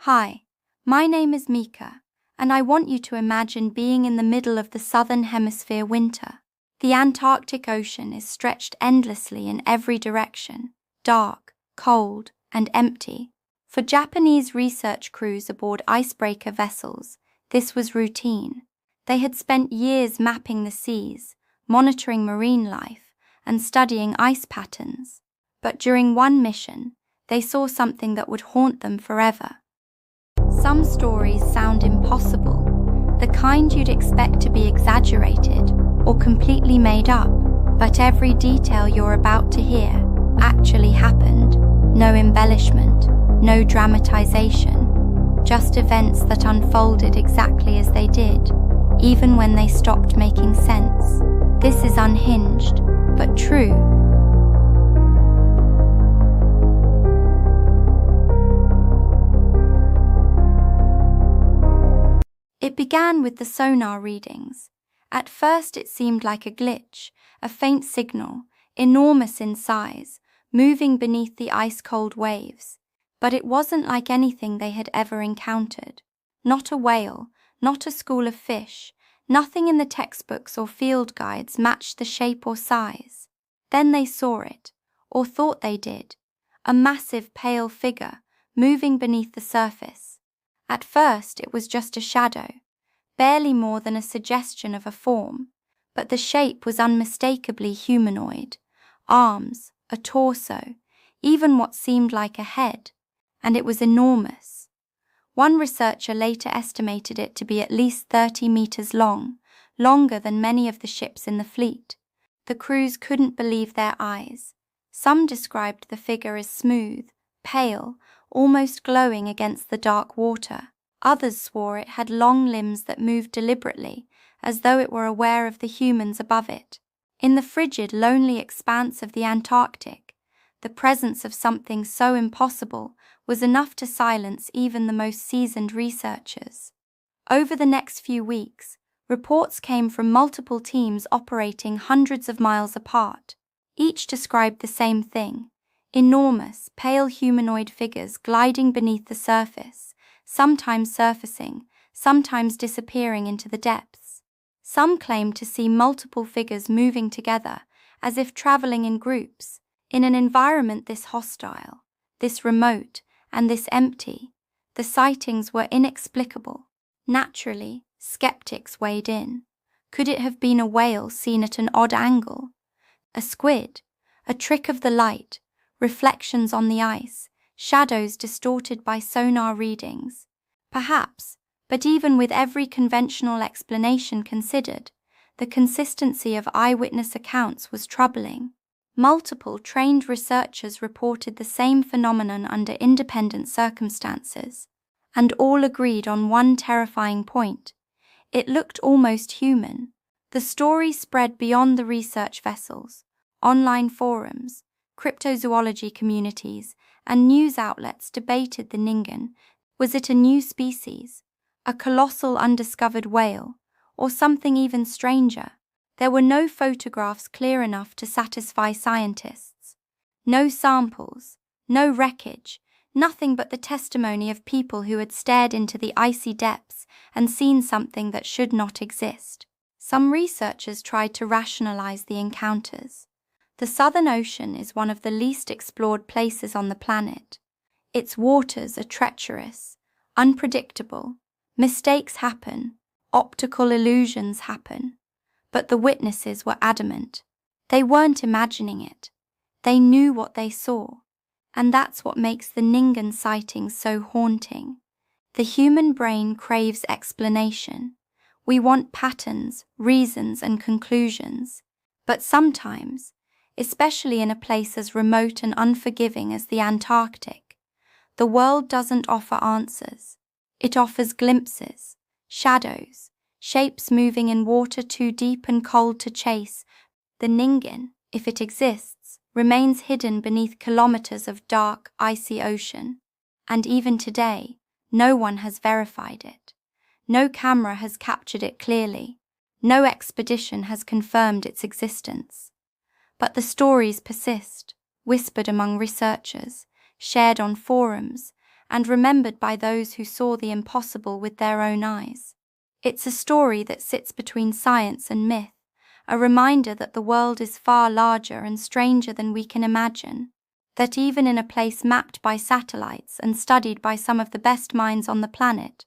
Hi, my name is Mika, and I want you to imagine being in the middle of the southern hemisphere winter. The Antarctic Ocean is stretched endlessly in every direction, dark, cold, and empty. For Japanese research crews aboard icebreaker vessels, this was routine. They had spent years mapping the seas, monitoring marine life, and studying ice patterns. But during one mission, they saw something that would haunt them forever. Some stories sound impossible, the kind you'd expect to be exaggerated or completely made up, but every detail you're about to hear actually happened. No embellishment, no dramatization, just events that unfolded exactly as they did, even when they stopped making sense. This is unhinged, but true. It began with the sonar readings. At first it seemed like a glitch, a faint signal, enormous in size, moving beneath the ice-cold waves. But it wasn't like anything they had ever encountered. Not a whale, not a school of fish, nothing in the textbooks or field guides matched the shape or size. Then they saw it, or thought they did, a massive pale figure moving beneath the surface. At first it was just a shadow, barely more than a suggestion of a form, but the shape was unmistakably humanoid. Arms, a torso, even what seemed like a head, and it was enormous. One researcher later estimated it to be at least 30 meters long, longer than many of the ships in the fleet. The crews couldn't believe their eyes. Some described the figure as smooth, pale, almost glowing against the dark water. Others swore it had long limbs that moved deliberately, as though it were aware of the humans above it. In the frigid, lonely expanse of the Antarctic, the presence of something so impossible was enough to silence even the most seasoned researchers. Over the next few weeks, reports came from multiple teams operating hundreds of miles apart. Each described the same thing: enormous, pale humanoid figures gliding beneath the surface, sometimes surfacing, sometimes disappearing into the depths. Some claimed to see multiple figures moving together, as if traveling in groups. In an environment this hostile, this remote, and this empty, the sightings were inexplicable. Naturally, skeptics weighed in. Could it have been a whale seen at an odd angle? A squid? A trick of the light? Reflections on the ice? Shadows distorted by sonar readings? Perhaps, but even with every conventional explanation considered, the consistency of eyewitness accounts was troubling. Multiple trained researchers reported the same phenomenon under independent circumstances, and all agreed on one terrifying point: it looked almost human. The story spread beyond the research vessels. Online forums, cryptozoology communities, and news outlets debated the Ningen. Was it a new species, a colossal undiscovered whale, or something even stranger? There were no photographs clear enough to satisfy scientists. No samples, no wreckage, nothing but the testimony of people who had stared into the icy depths and seen something that should not exist. Some researchers tried to rationalize the encounters. The Southern Ocean is one of the least explored places on the planet. Its waters are treacherous, unpredictable. Mistakes happen, optical illusions happen. But the witnesses were adamant. They weren't imagining it. They knew what they saw. And that's what makes the Ningen sightings so haunting. The human brain craves explanation. We want patterns, reasons, and conclusions. But sometimes, especially in a place as remote and unforgiving as the Antarctic, the world doesn't offer answers. It offers glimpses, shadows, shapes moving in water too deep and cold to chase. The Ningen, if it exists, remains hidden beneath kilometers of dark, icy ocean. And even today, no one has verified it. No camera has captured it clearly. No expedition has confirmed its existence. But the stories persist, whispered among researchers, shared on forums, and remembered by those who saw the impossible with their own eyes. It's a story that sits between science and myth, a reminder that the world is far larger and stranger than we can imagine, that even in a place mapped by satellites and studied by some of the best minds on the planet,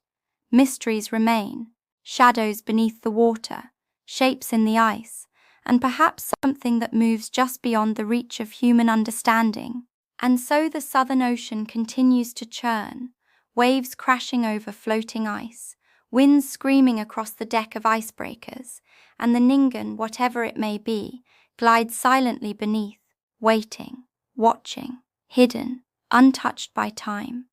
mysteries remain, shadows beneath the water, shapes in the ice, and perhaps something that moves just beyond the reach of human understanding. And so the Southern Ocean continues to churn, waves crashing over floating ice, winds screaming across the deck of icebreakers, and the Ningen, whatever it may be, glides silently beneath, waiting, watching, hidden, untouched by time.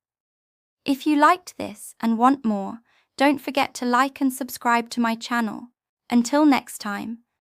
If you liked this and want more, don't forget to like and subscribe to my channel. Until next time,